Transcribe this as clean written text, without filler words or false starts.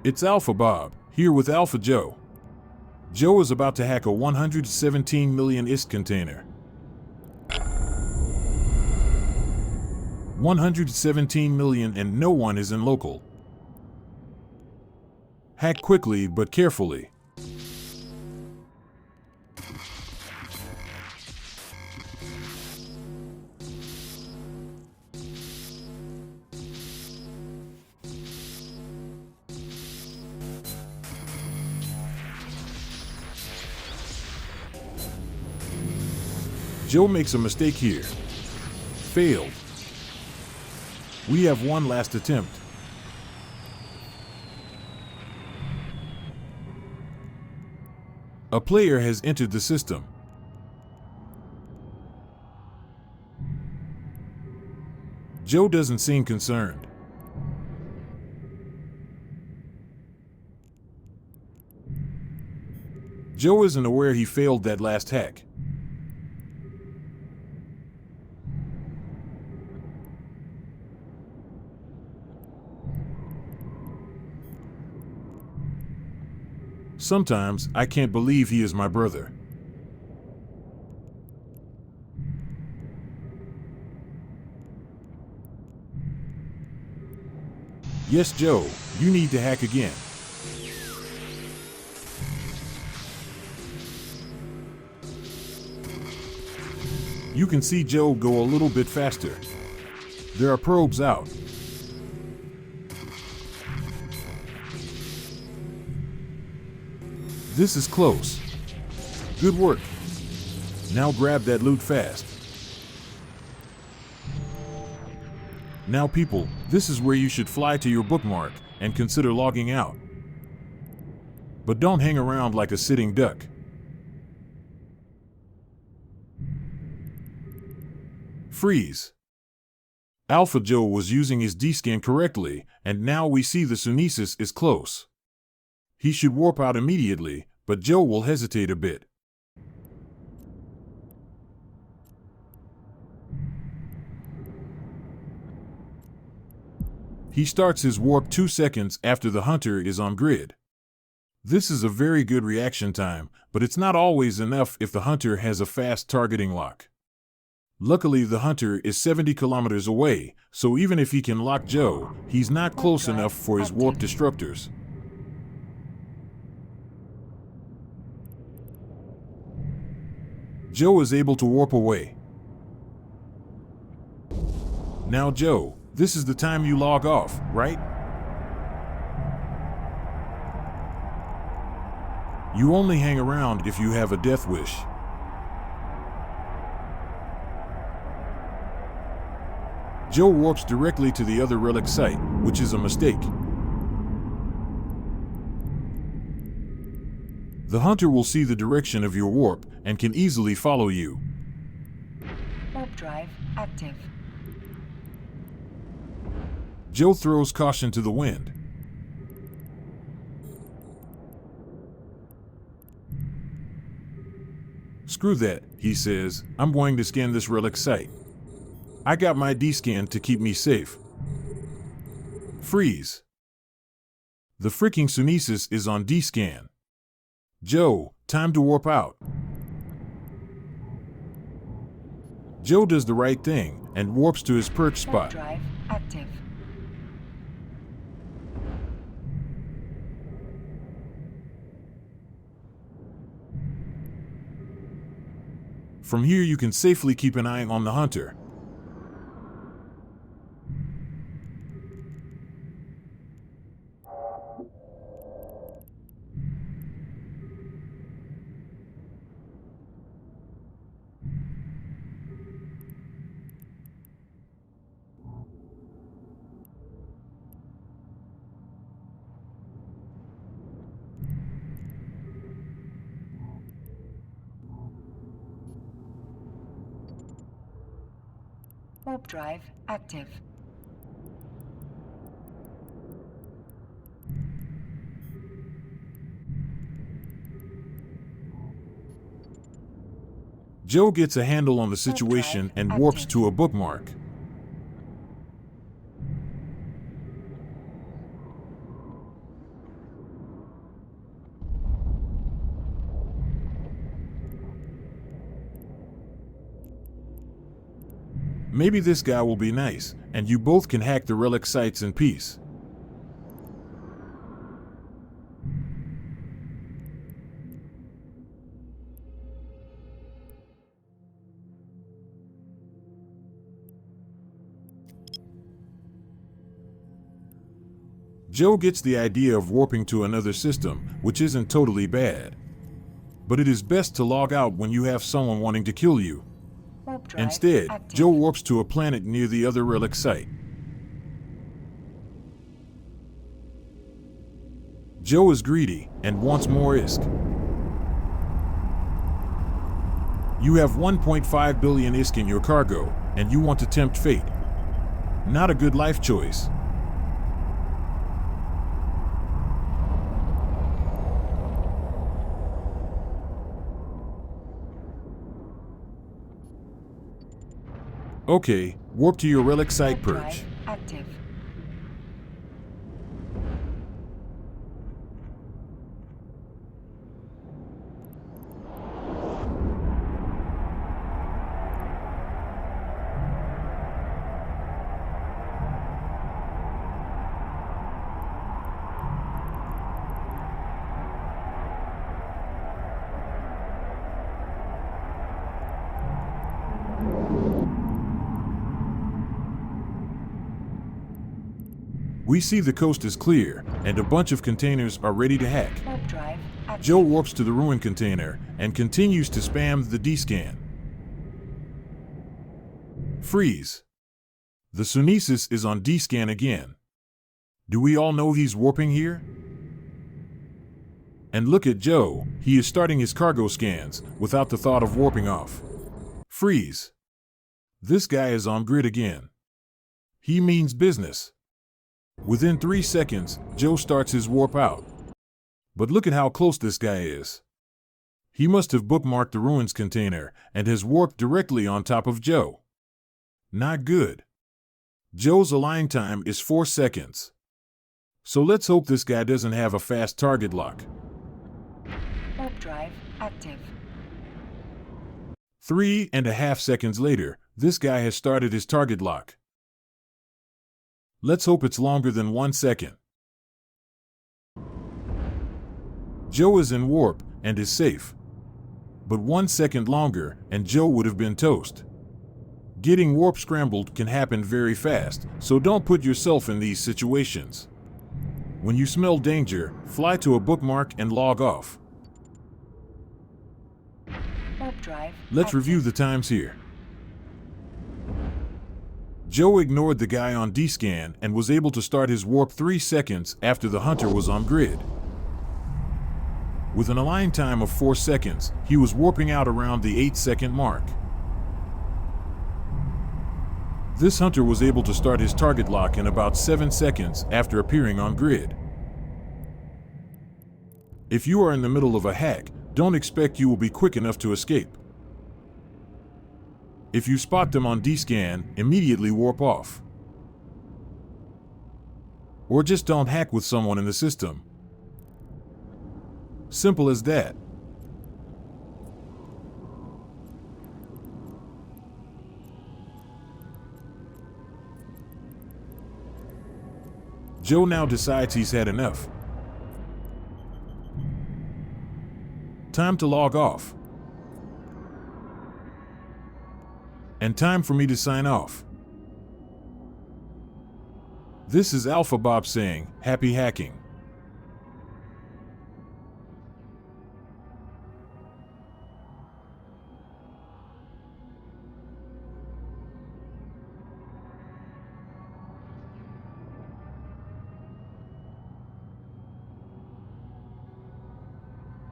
It's Alpha Bob, here with Alpha Joe. Joe is about to hack a 117 million ISK container. 117 million and no one is in local. Hack quickly but carefully. Joe makes a mistake here. Failed. We have one last attempt. A player has entered the system. Joe doesn't seem concerned. Joe isn't aware he failed that last hack. Sometimes I can't believe he is my brother. Yes, Joe, you need to hack again. You can see Joe go a little bit faster. There are probes out. This is close. Good work. Now grab that loot fast. Now people, this is where you should fly to your bookmark and consider logging out. But don't hang around like a sitting duck. Freeze. Alpha Joe was using his D-scan correctly, and now we see the Sunesis is close. He should warp out immediately, but Joe will hesitate a bit. He starts his warp 2 seconds after the hunter is on grid. This is a very good reaction time, but it's not always enough if the hunter has a fast targeting lock. Luckily, the hunter is 70 kilometers away, so even if he can lock Joe, he's not close enough for his warp disruptors. Joe is able to warp away. Now Joe, this is the time you log off, right? You only hang around if you have a death wish. Joe warps directly to the other relic site, which is a mistake. The hunter will see the direction of your warp and can easily follow you. Warp drive active. Joe throws caution to the wind. Screw that, he says, I'm going to scan this relic site. I got my D-scan to keep me safe. Freeze. The freaking Sunesis is on D-scan. Joe, time to warp out. Joe does the right thing and warps to his perch spot. Drive active. From here you can safely keep an eye on the hunter. Warp drive active. Joe gets a handle on the situation and warps to a bookmark. Maybe this guy will be nice, and you both can hack the relic sites in peace. Joe gets the idea of warping to another system, which isn't totally bad. But it is best to log out when you have someone wanting to kill you. Warp drive Instead, active. Joe warps to a planet near the other relic site. Joe is greedy and wants more ISK. You have 1.5 billion ISK in your cargo, and you want to tempt fate. Not a good life choice. Okay, warp to your relic site Warp perch. drive active. We see the coast is clear, and a bunch of containers are ready to hack. Warp drive active. Joe warps to the ruin container and continues to spam the D-scan. Freeze. The Sunesis is on D-scan again. Do we all know he's warping here? And look at Joe, he is starting his cargo scans without the thought of warping off. Freeze. This guy is on grid again. He means business. Within 3 seconds, Joe starts his warp out. But look at how close this guy is. He must have bookmarked the ruins container and has warped directly on top of Joe. Not good. Joe's align time is 4 seconds. So let's hope this guy doesn't have a fast target lock. Warp drive active. 3.5 seconds later, this guy has started his target lock. Let's hope it's longer than 1 second. Joe is in warp and is safe. But 1 second longer and Joe would have been toast. Getting warp scrambled can happen very fast, so don't put yourself in these situations. When you smell danger, fly to a bookmark and log off. Warp drive Let's active. review the times here. Joe ignored the guy on D-scan and was able to start his warp 3 seconds after the hunter was on grid. With an align time of 4 seconds, he was warping out around the 8-second mark. This hunter was able to start his target lock in about 7 seconds after appearing on grid. If you are in the middle of a hack, don't expect you will be quick enough to escape. If you spot them on D-scan, immediately warp off. Or just don't hack with someone in the system. Simple as that. Joe now decides he's had enough. Time to log off. And time for me to sign off. This is Alpha Bob saying, happy hacking.